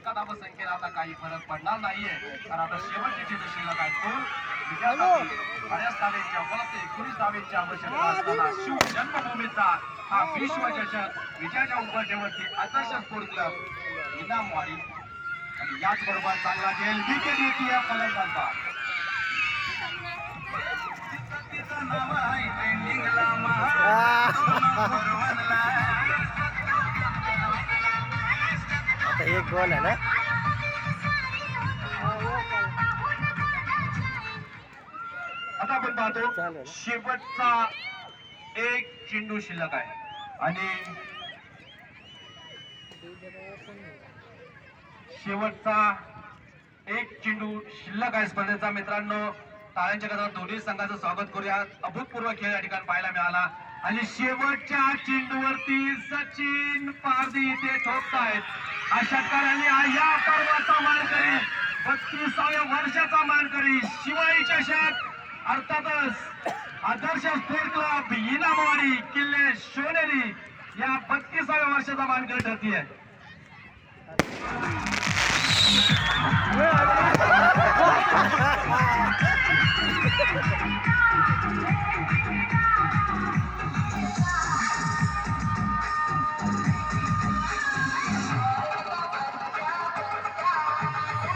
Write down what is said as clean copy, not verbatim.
एका धावसंख्येला आता काही फरक पडणार नाहीये, कारण आता शेवटची चेंडू शिल्लक आहे. तो विजयासाठी बऱ्याच धावेच्या फक्त 19 धावेची आवश्यकता असताना शिव जन्मभूमीचा हा विश्वचषक विजयाच्या उंबरठ्यावरती आदर्श स्पोर्ट क्लब इनामवाडी आणि याचबरोबर चांगला जेल विकेट येते फलंदाज नाव आहे ट्रेंडिंगला आता एक गोल आहे ना. आता आपण पाहतो शेवटचा एक चेंडू शिल्लक आहे आणि शेवटचा एक चेंडू शिल्लक आहे स्पर्धेचा. मित्रांनो, टाळ्यांच्या गजरात दोन्ही संघाचं स्वागत करूया. अभूतपूर्व खेळ या ठिकाणी पाहायला मिळाला आणि शेवटच्या चेंडूवरती सचिन पारधी इथे ठोकतायत. हा षटकारांनी या पर्वाचा मानकरी 32व्या वर्षाचा मानकरी शिवाई चषक अर्थातच आदर्श स्पोर्ट क्लब इनामवाडी किल्ले सोनेरी या 32व्या वर्षाचा मानकरी ठरतीये.